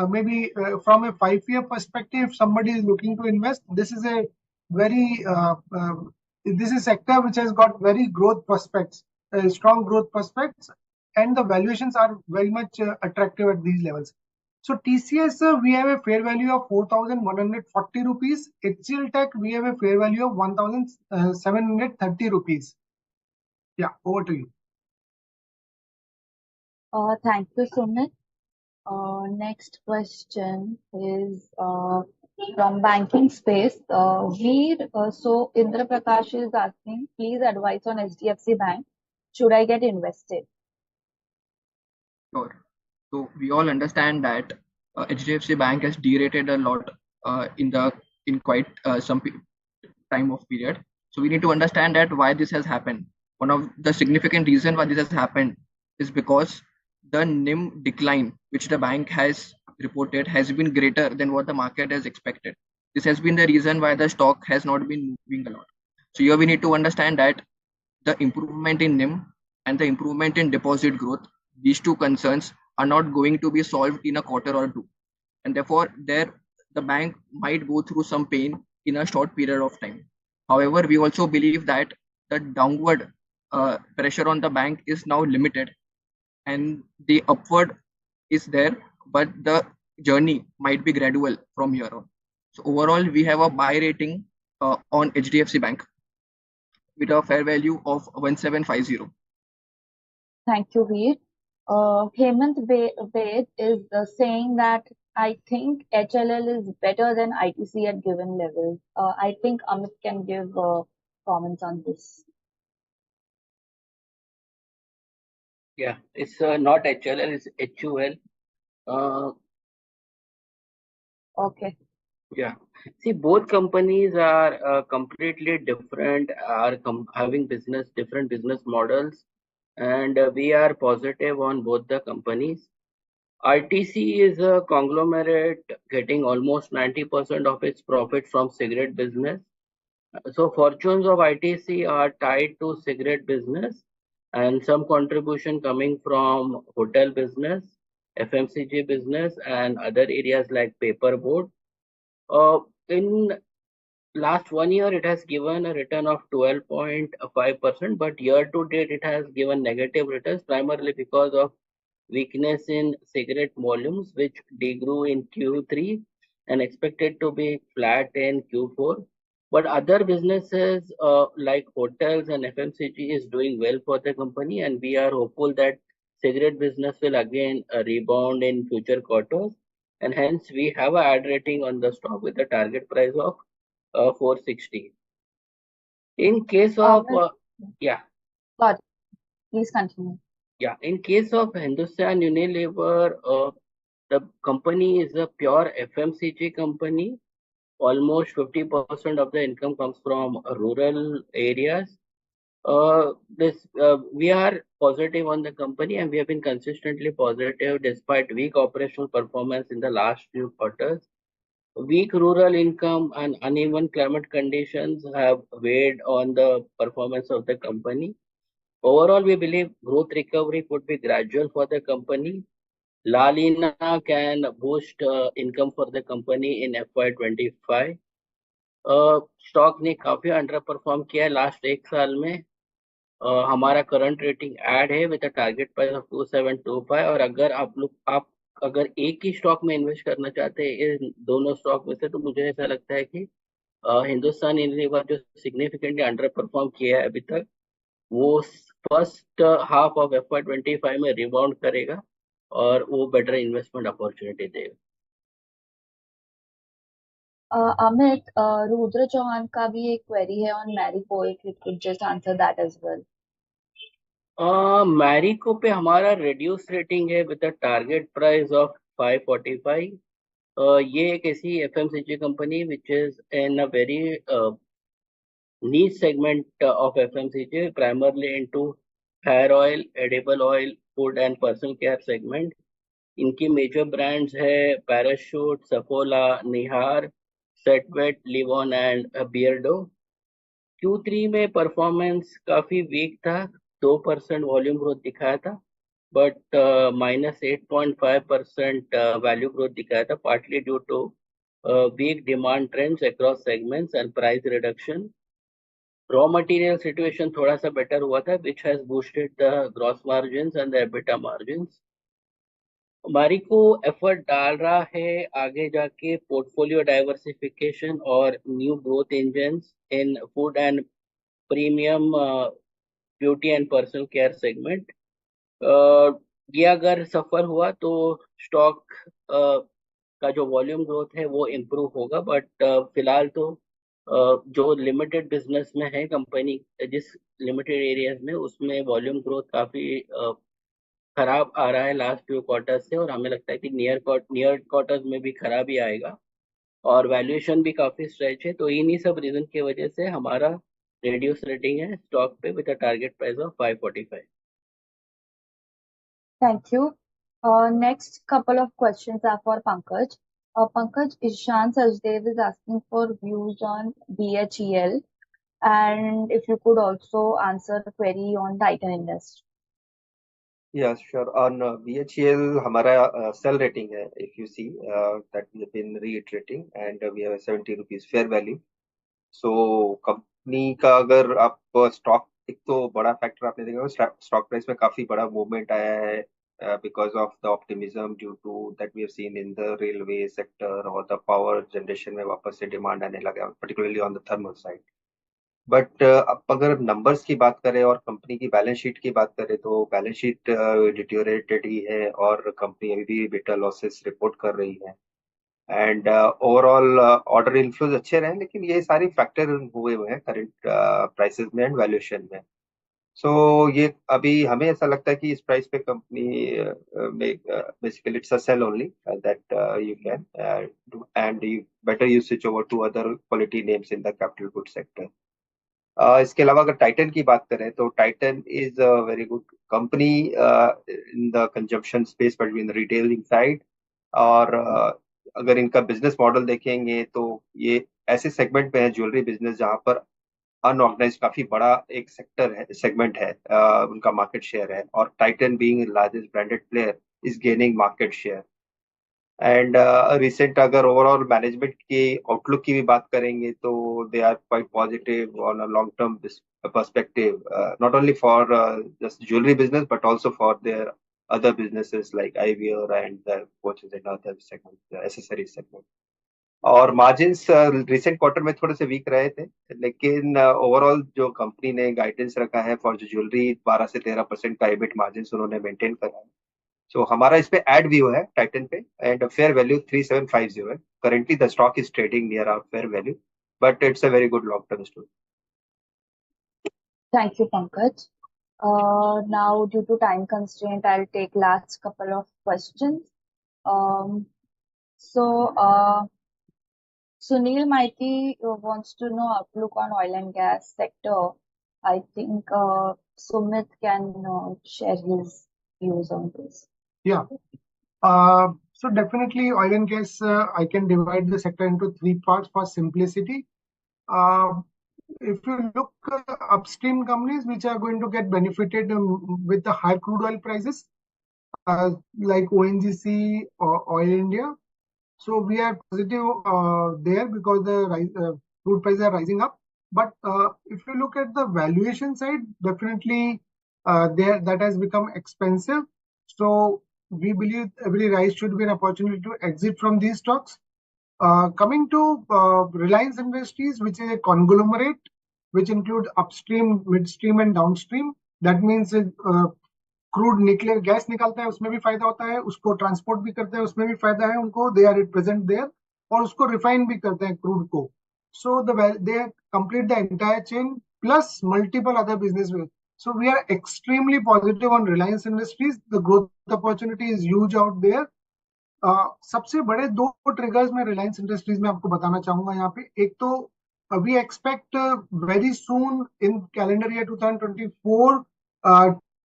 Speaker 7: maybe from a 5-year perspective, if somebody is looking to invest, this is a very this is a sector which has got very growth prospects, strong growth prospects, and the valuations are very much attractive at these levels. So TCS, we have a fair value of 4,140 rupees. HCL Tech, we have a fair value of 1,730 rupees. Yeah, over to you.
Speaker 6: Thank you, Sumit. Next question is from banking space. Veer, so Indra Prakash is asking, please advise on HDFC Bank. Should I get invested?
Speaker 8: Sure. So we all understand that HDFC Bank has derated a lot in quite some time of period. So we need to understand that why this has happened. One of the significant reason why this has happened is because the NIM decline which the bank has reported has been greater than what the market has expected. This has been the reason why the stock has not been moving a lot. So here we need to understand that the improvement in NIM and the improvement in deposit growth, these two concerns are not going to be solved in a quarter or two. And therefore, the bank might go through some pain in a short period of time. However, we also believe that the downward pressure on the bank is now limited and the upward is there, but the journey might be gradual from here on. So overall, we have a buy rating on HDFC Bank with a fair value of 1750.
Speaker 6: Thank you, Veer. Hemant Ved is saying that I think HLL is better than ITC at given levels. I think Amit can give comments on this.
Speaker 4: Yeah, it's not HLL, it's HUL.
Speaker 6: Okay.
Speaker 4: Yeah. See, both companies are completely different, are having different business models, and we are positive on both the companies. ITC is a conglomerate getting almost 90% of its profit from cigarette business. So fortunes of ITC are tied to cigarette business and some contribution coming from hotel business, FMCG business, and other areas like paperboard. In last 1 year, it has given a return of 12.5%, but year to date, it has given negative returns primarily because of weakness in cigarette volumes, which degrew in Q3 and expected to be flat in Q4. But other businesses like hotels and FMCG is doing well for the company, and we are hopeful that cigarette business will again rebound in future quarters. And hence, we have a ad rating on the stock with a target price of 460. In case of, yeah.
Speaker 6: Got it. Please continue.
Speaker 4: Yeah, in case of Hindustan Unilever, the company is a pure FMCG company. Almost 50% of the income comes from rural areas. We are positive on the company, and we have been consistently positive despite weak operational performance in the last few quarters. Weak rural income and uneven climate conditions have weighed on the performance of the company. Overall, we believe growth recovery could be gradual for the company. La Lina can boost income for the company in FY25. Stock ने काफी under perform किया है last 1 साल में. हमारा current rating add है with a target price of 2725. और अगर एक ही स्टॉक में इन्वेस्ट करना चाहते हैं इन दोनों स्टॉक में से, तो मुझे ऐसा लगता है कि हिंदुस्तान यूनिलीवर जो सिग्निफिकेंटली अंडर परफॉर्म किया है अभी तक, वो फर्स्ट हाफ ऑफ FY25 में रिबाउंड करेगा और वो बेटर इन्वेस्टमेंट अपॉर्चुनिटी देगा.
Speaker 6: Amit, Rudra Chauhan का भी एक query है on Marico, if you could just answer that as well.
Speaker 4: Marico पे हमारा रिड्यूस रेटिंग है with a target price of 545। ये एक ऐसी FMCG company which is in a very niche segment of FMCG, primarily into hair oil, edible oil, food and personal care segment. इनकी major brands है parachute, Saffola, Nihar, Set Wet, Livon and Beardo. Q3 में performance काफी weak था, 2% volume growth दिखाया था, but -8.5% value growth दिखाया था, partly due to weak demand trends across segments and price reduction. Raw material situation थोड़ा सा बेटर हुआ था, which has boosted the gross margins and the EBITDA margins. Marico effort डाल रहा है आगे जाके पोर्टफोलियो डाइवर्सिफिकेशन और new growth engines in food and premium beauty and personal care segment. ये अगर सफर हुआ तो स्टॉक का जो वॉल्यूम ग्रोथ है वो इम्प्रूव होगा, बट फिलहाल तो जो लिमिटेड बिजनेस में है कंपनी, जिस लिमिटेड एरियाज में, उसमें वॉल्यूम ग्रोथ काफी खराब आ रहा है लास्ट फ्यू क्वार्टर्स से, और हमें लगता है कि नियर क्वार्टर्स में भी खराब ही आएगा, और वैल्यूएशन भी काफी स्ट्रेच है। तो इन्हीं सब रीजन की वजह से हमारा रिड्यूस रेटिंग है स्टॉक पे with a target price of 545।
Speaker 6: Thank you. Next couple of questions are for Pankaj. Pankaj, Ishan Sajdev is asking for views on BHEL, and if you could also answer the query on Titan Industries.
Speaker 5: Yes, sure. On BHEL, हमारा sell rating है, if you see that we have been reiterating, and we have a 70 rupees fair value. So company का अगर आप stock, एक तो बड़ा factor आपने देखा स्टॉक प्राइस में काफी बड़ा मूवमेंट आया है because of the optimism due to that we have seen in the railway sector और द पावर जनरेशन में वापस से डिमांड आने लगा, particularly on the thermal side. But अब अगर नंबर्स की बात करें और कंपनी की बैलेंस शीट की बात करें तो बैलेंस शीट डिटोरेटेड ही है और कंपनी अभी भी बिटर लॉसेस रिपोर्ट कर रही है, एंड ओवरऑल ऑर्डर इनफ्लोज अच्छे रहे, लेकिन ये सारे फैक्टर हुए हुए हैं करंट प्राइसेस में एंड वैल्यूएशन में। सो ये अभी हमें ऐसा लगता है कि इस प्राइस पे company basically it's a sell only that you can and you better you switch over to other quality names in the capital good sector. इसके अलावा अगर टाइटन की बात करें तो Titan is a very good company in the consumption space between retailing side, और अगर इनका बिजनेस मॉडल देखेंगे तो ये ऐसे सेगमेंट में है ज्वेलरी बिजनेस जहां पर अनऑर्गेनाइज काफी बड़ा एक सेक्टर है, सेगमेंट है, उनका मार्केट शेयर है, और Titan being largest branded player is gaining market share. And recent अगर ओवरऑल मैनेजमेंट की आउटलुक की भी बात करेंगे तो they are quite positive on a long term perspective, not only for just jewelry business but also for their other businesses like eyewear and the watches and other segments, the accessory segment. और margins recent quarter में थोड़े से week रहे थे, लेकिन overall जो company ने guidance रखा है फॉर ज्वेलरी 12 से 13% का एबिट मार्जिन्स उन्होंने मेंटेन करा है। सो हमारा इस पे एड व्यू है टाइटन पे, एंड फेयर वैल्यू 3750 है। Currently the stock is trading near our fair value, but it's a very good long term story.
Speaker 6: Thank you, Pankaj. Now, due to time constraint, I'll take last couple of questions. Sunil Maiti wants to know outlook on oil and gas sector. I think Sumit can share his views on this.
Speaker 7: Yeah. So definitely oil and gas, I can divide the sector into three parts for simplicity. If you look upstream companies which are going to get benefited with the high crude oil prices, like ONGC or Oil India. So we are positive there because the crude prices are rising up. But if you look at the valuation side, definitely there that has become expensive. So we believe every rise should be an opportunity to exit from these stocks. Coming to Reliance Industries, which is a conglomerate, which includes upstream, midstream and downstream. That means crude निकले gas निकलता है उसमें भी फायदा होता है, उसको transport भी करते हैं उसमें भी फायदा है उनको, दे आर प्रेजेंट देयर। और उसको रिफाइन भी करते हैं क्रूड को. So they complete the entire chain plus multiple other business ways. So we are extremely positive on Reliance Industries. The growth opportunity is huge out there. सबसे बड़े दो triggers मैं रिलायंस इंडस्ट्रीज में आपको बताना चाहूंगा यहाँ पे. एक तो we expect very soon in calendar year 2024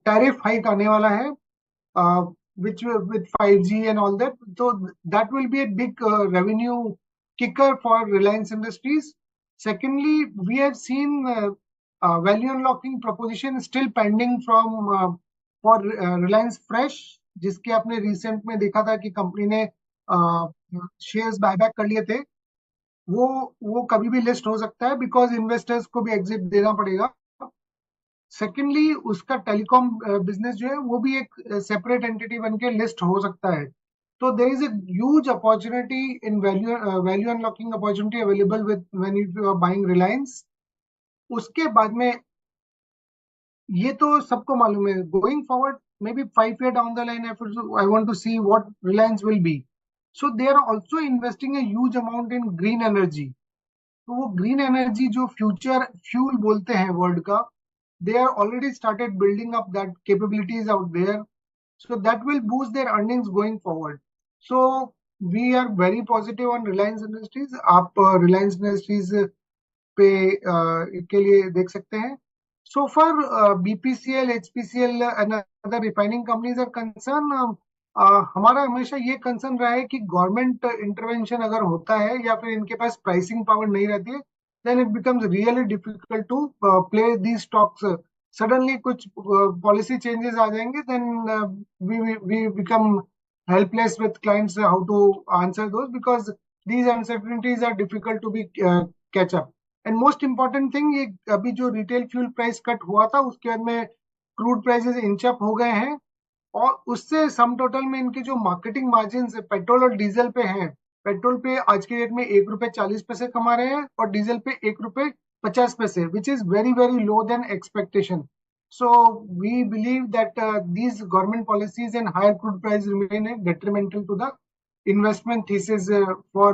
Speaker 7: tariff hike आने वाला है, which with 5G and all that. So that will be a big revenue kicker for Reliance Industries. Secondly, we have seen value unlocking proposition still pending from for Reliance Fresh, जिसके आपने recent में देखा था कि company ने shares buyback कर लिए थे. वो कभी भी लिस्ट हो सकता है बिकॉज इन्वेस्टर्स को भी एग्जिट देना पड़ेगा. सेकेंडली, उसका टेलीकॉम बिजनेस जो है वो भी एक सेपरेट एंटिटी बन के लिस्ट हो सकता है. तो there is a huge opportunity in value unlocking opportunity available with when you are buying Reliance. उसके बाद में ये तो सबको मालूम है. Going forward maybe 5 year down the line I want to see what Reliance will be. So they are also investing a huge amount in green energy. तो वो ग्रीन एनर्जी जो फ्यूचर फ्यूल बोलते हैं वर्ल्ड का, they are already started building up that capabilities out there, so that will boost their earnings going forward. So we are very positive on Reliance Industries. आप Reliance Industries पे के लिए देख सकते हैं. So far BPCL, HPCL and other refining companies are concerned, हमारा हमेशा ये कंसर्न रहा है कि गवर्नमेंट इंटरवेंशन अगर होता है या फिर इनके पास प्राइसिंग पावर नहीं रहती है, then it becomes really difficult to play these stocks. Suddenly कुछ policy changes आ जाएंगे, then we become helpless with clients how to answer those, because these uncertainties are difficult to be catch up. And most important thing, ये अभी जो retail fuel price cut हुआ था उसके बाद में क्रूड प्राइसेस इंच अप हो गए हैं, और उससे सम टोटल में इनके जो मार्केटिंग मार्जिन पेट्रोल और डीजल पे हैं, पेट्रोल पे आज के डेट में ₹1.40 कमा रहे हैं और डीजल पे ₹1.50, which is very very low than expectation. So we believe that these government policies and higher crude price remain detrimental to the investment thesis for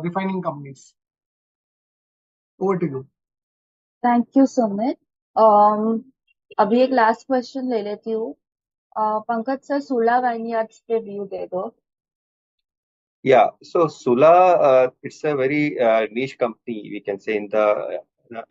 Speaker 7: refining companies. Over to you.
Speaker 6: Thank you Sumit. अभी एक last question ले लेती हूँ. Pankaj sir, सुला vineyards पे view दे दो.
Speaker 5: Yeah, so Sula, it's a very niche company, we can say, in the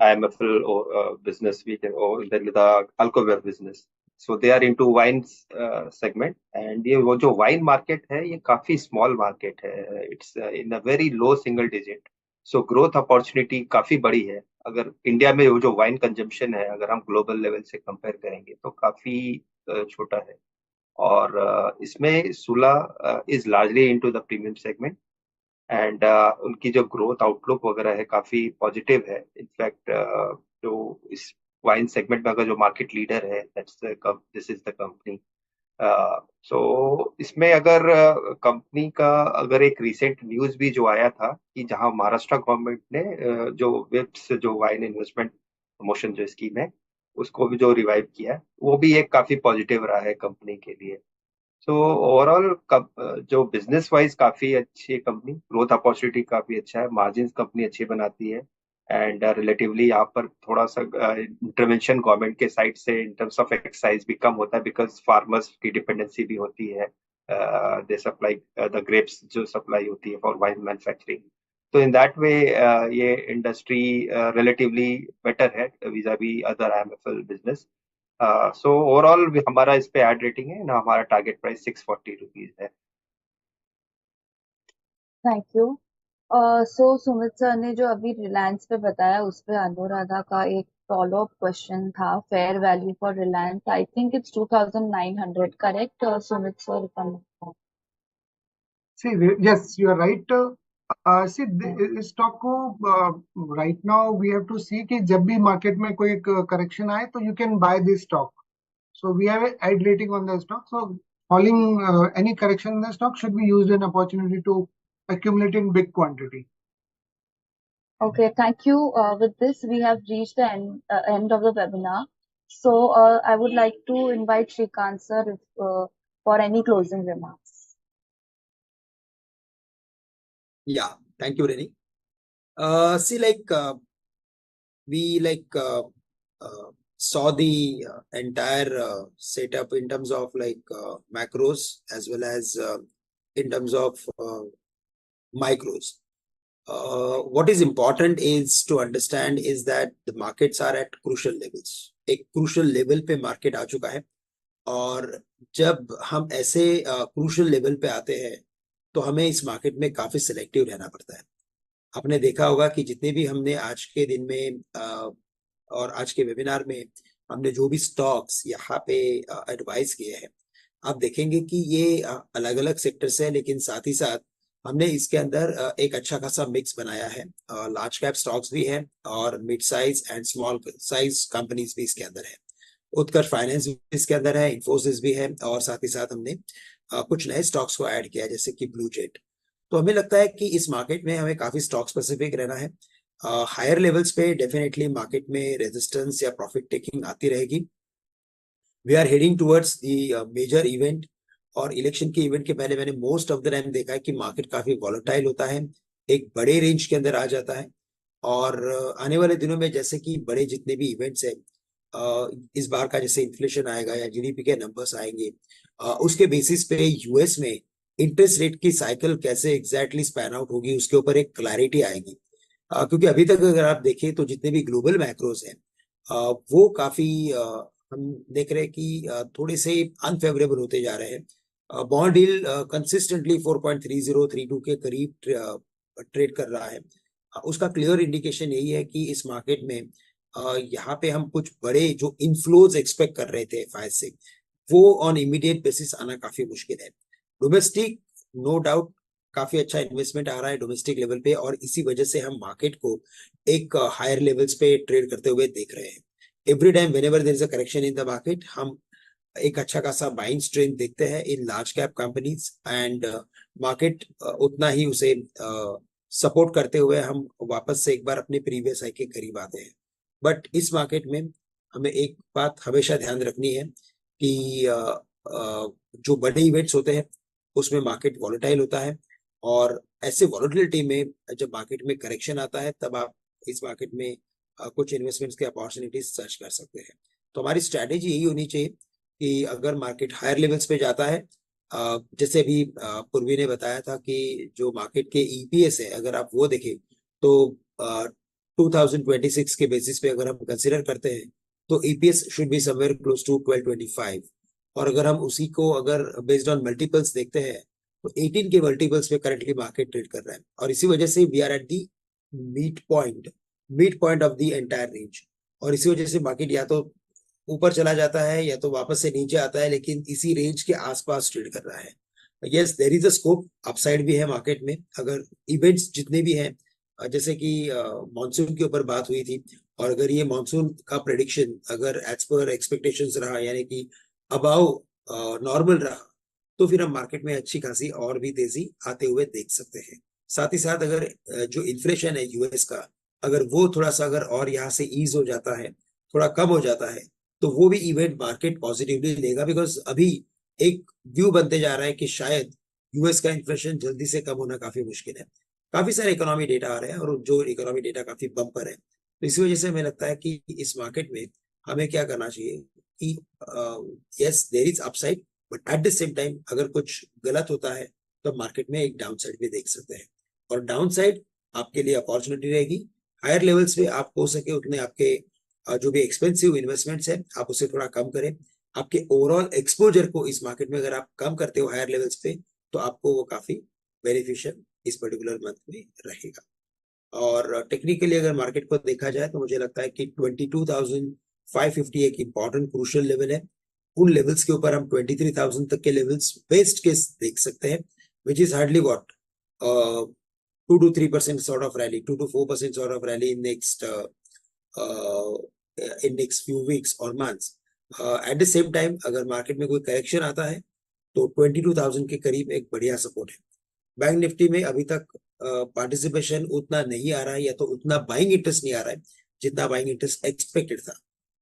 Speaker 5: IMFL business, we can, or the alcohol business. So they are into wines segment, and ये वो जो wine market है ये काफी small market है. It's in a very low single digit. So growth opportunity काफी बड़ी है. अगर इंडिया में वो जो वाइन कंजम्पशन है, अगर हम ग्लोबल लेवल से कंपेयर करेंगे तो काफी छोटा है. और इसमें सुला is largely into the premium segment, and उनकी जो ग्रोथ आउटलुक वगैरह है काफी पॉजिटिव है. इनफैक्ट जो इस वाइन सेगमेंट में अगर जो मार्केट लीडर है, दिस इज द कंपनी. सो इसमें अगर कंपनी का अगर एक रिसेंट न्यूज भी जो आया था कि जहां महाराष्ट्र गवर्नमेंट ने जो विप्स जो वाइन इन्वेस्टमेंट प्रमोशन जो स्कीम है उसको भी जो रिवाइव किया, वो भी एक काफी पॉजिटिव रहा है कंपनी के लिए. सो ओवरऑल जो बिजनेस वाइज काफी अच्छी है कंपनी, ग्रोथ अपॉर्चुनिटी काफी अच्छा है, मार्जिन कंपनी अच्छी बनाती है, एंड रिलेटिवली यहाँ पर थोड़ा सा इंटरवेंशन गवर्नमेंट के साइड से इन टर्म्स ऑफ एक्साइज भी कम होता है, बिकॉज फार्मर्स की डिपेंडेंसी भी होती है. दे सप्लाई द ग्रेप्स जो सप्लाई होती है फॉर वाइन मैन्युफैक्चरिंग. तो इन दैट वे ये इंडस्ट्री रिलेटिवली बेटर है vis-a-vis other IMFL business. So overall हमारा इस पे एड रेटिंग है ना, हमारा टारगेट प्राइस ₹640 है.
Speaker 6: Thank you. So Sumit sir ने जो अभी रिलायंस पे बताया, उस पे अनुराधा का एक फॉलो अप क्वेश्चन था. Fair value for Reliance, I think it's 2900, correct Sumit sir?
Speaker 7: See, yes, you are right. See, इस स्टॉक को right now we have to see कि जब भी मार्केट में कोई करेक्शन आए तो you can buy this stock. So we have an add rating on the stock. So falling any correction in the stock should be used an opportunity to accumulate in big quantity.
Speaker 6: Okay, thank you. With this, we have reached the end of the webinar. So I would like to invite Shrikant sir for any closing remarks.
Speaker 1: Yeah, Thank you, Renny. See, we saw the entire setup in terms of macros as well as in terms of micros. What is important is to understand is that the markets are at crucial levels. एक crucial level पे market आ चुका है और जब हम ऐसे crucial level पे आते हैं तो हमें इस market में काफी selective रहना पड़ता है. आपने देखा होगा कि जितने भी हमने आज के दिन में और आज के वेबिनार में हमने जो भी स्टॉक्स यहाँ पे एडवाइस किए हैं, आप देखेंगे कि ये अलग अलग सेक्टर से है, लेकिन साथ ही साथ हमने इसके अंदर एक अच्छा खासा मिक्स बनाया है. लार्ज कैप स्टॉक्स भी हैं और mid size and small size companies भी इसके अंदर है. उत्कर्ष फाइनेंस भी इसके अंदर है, इन्फोसिस भी है और साथ ही साथ हमने कुछ नए स्टॉक्स को ऐड किया जैसे कि ब्लू जेट. तो हमें लगता है कि इस मार्केट में हमें काफी स्टॉक स्पेसिफिक रहना है. हायर लेवल्स पे डेफिनेटली मार्केट में रेजिस्टेंस या प्रॉफिट टेकिंग आती रहेगी. We are heading towards the major event और इलेक्शन के इवेंट के पहले मैंने मोस्ट ऑफ द टाइम देखा है कि मार्केट काफी वॉलेटाइल होता है, एक बड़े रेंज के अंदर आ जाता है. और आने वाले दिनों में जैसे कि बड़े जितने भी इवेंट्स है, इस बार का जैसे इन्फ्लेशन आएगा या जीडीपी के नंबर्स आएंगे, उसके बेसिस पे यूएस में इंटरेस्ट रेट की साइकिल कैसे एग्जैक्टली स्पैन आउट होगी उसके ऊपर एक क्लैरिटी आएगी. क्योंकि अभी तक अगर आप देखें तो जितने भी ग्लोबल मैक्रोज हैं वो काफी हम देख रहे हैं कि थोड़े से अनफेवरेबल होते जा रहे हैं. बॉन्ड डील कंसिस्टेंटली 4.3032 के करीब ट्रेड कर रहा है. उसका क्लियर इंडिकेशन यही है कि इस मार्केट में यहाँ पे हम कुछ बड़े जो इनफ्लोज एक्सपेक्ट कर रहे थे एफआई से, वो ऑन इमीडिएट बेसिस आना काफी मुश्किल है. डोमेस्टिक नो डाउट काफी अच्छा इन्वेस्टमेंट आ रहा है डोमेस्टिक लेवल पे और इसी वजह से हम मार्केट को एक हायर लेवल्स पे ट्रेड करते हुए देख रहे हैं. Every time whenever there is a correction in the market हम एक अच्छा खासा बाइंग स्ट्रेंथ देखते हैं in large cap companies and market उतना ही उसे सपोर्ट करते हुए हम वापस से एक बार अपने प्रीवियस हाई के करीब आते हैं. बट इस मार्केट में हमें एक बात हमेशा ध्यान रखनी है कि जो बड़े इवेंट्स होते हैं उसमें मार्केट वॉलेटाइल होता है और ऐसे वॉलेटिलिटी में जब मार्केट में करेक्शन आता है तब आप इस मार्केट में कुछ इन्वेस्टमेंट्स के अपॉर्चुनिटीज सर्च कर सकते हैं. तो हमारी स्ट्रैटेजी यही होनी चाहिए कि अगर मार्केट हायर लेवल्स पे जाता है, जैसे अभी पूर्वी ने बताया था कि जो मार्केट के ईपीएस है अगर आप वो देखें तो 2026 के बेसिस पे अगर हम कंसिडर करते हैं तो EPS should be somewhere close to 1225 और अगर हम उसी को अगर बेस्ड ऑन मल्टीपल्स देखते हैं तो 18 के मल्टीपल्स पे करंटली मार्केट ट्रेड कर रहा है और इसी वजह से we are at the mid point of the entire range और इसी वजह से मार्केट या तो ऊपर चला जाता है या तो वापस से नीचे आता है, लेकिन इसी रेंज के आसपास ट्रेड कर रहा है. Yes there is a scope, upside भी है मार्केट में अगर इवेंट्स जितने भी हैं, जैसे कि मॉनसून के ऊपर बात हुई थी और अगर ये मॉनसून का प्रेडिक्शन अगर एज पर एक्सपेक्टेशंस रहा यानी कि अबाव नॉर्मल रहा तो फिर हम मार्केट में अच्छी खासी और भी तेजी आते हुए देख सकते हैं. साथ ही साथ अगर जो इन्फ्लेशन है यूएस का अगर वो थोड़ा सा अगर और यहाँ से ईज हो जाता है, थोड़ा कम हो जाता है तो वो भी इवेंट मार्केट पॉजिटिवली लेगा. बिकॉज अभी एक व्यू बनते जा रहा है कि शायद यूएस का इन्फ्लेशन जल्दी से कम होना काफी मुश्किल है. काफी सारे इकोनॉमी डेटा आ रहे हैं और जो इकोनॉमी डेटा काफी बम्पर है, तो इसी वजह से हमें लगता है कि इस मार्केट में हमें क्या करना चाहिए कि yes there is upside but at the same time अगर कुछ गलत होता है तो मार्केट में एक डाउन साइड भी देख सकते हैं और डाउन साइड आपके लिए अपॉर्चुनिटी रहेगी. हायर लेवल्स पे आप हो सके उतने आपके जो भी एक्सपेंसिव इन्वेस्टमेंट्स है आप उसे थोड़ा कम करें. आपके ओवरऑल एक्सपोजर को इस मार्केट में अगर आप कम करते हो हायर लेवल्स पे तो आपको वो काफी बेनिफिशियल इस पर्टिकुलर मंथ में रहेगा. और टेक्निकली अगर मार्केट को देखा जाए तो मुझे लगता है कि 22,550 एक इंपॉर्टेंट क्रूशियल लेवल है. उन लेवल्स के ऊपर हम 23,000 तक के लेवल्स बेस्ट केस देख सकते हैं which is hardly what 2 to 3% sort of rally, 2 to 4% sort of rally in next few weeks or months. At the same time अगर मार्केट में कोई करेक्शन आता है तो 22,000 के करीब एक बढ़िया सपोर्ट है. बैंक निफ्टी में अभी तक पार्टिसिपेशन उतना नहीं आ रहा है या तो उतना बाइंग इंटरेस्ट नहीं आ रहा है जितना बाइंग इंटरेस्ट एक्सपेक्टेड था.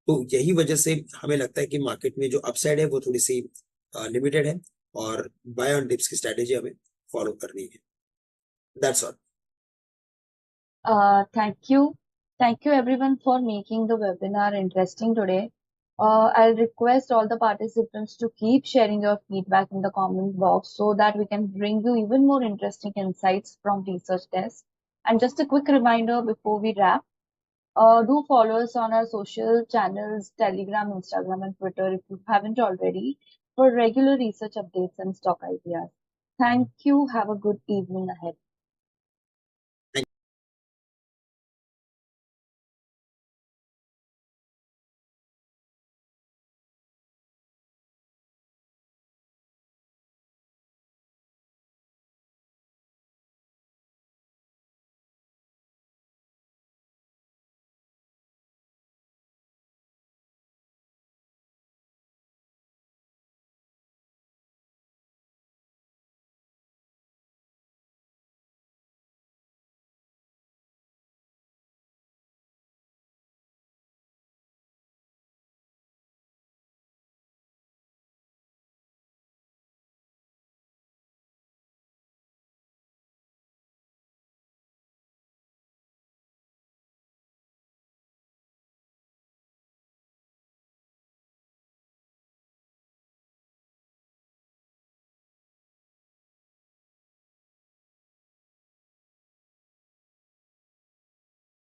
Speaker 1: तो यही वजह से हमें लगता है कि मार्केट में जो अपसाइड है वो थोड़ी सी लिमिटेड है और बाय ऑन डिप्स की स्ट्रैटेजी हमें फॉलो करनी है. That's all.
Speaker 6: Thank you. Thank you everyone for making the webinar interesting today. I'll request all the participants to keep sharing your feedback in the comment box so that we can bring you even more interesting insights from research desk. And just a quick reminder before we wrap, do follow us on our social channels, Telegram, Instagram, and Twitter if you haven't already for regular research updates and stock ideas. Thank you. Have a good evening ahead.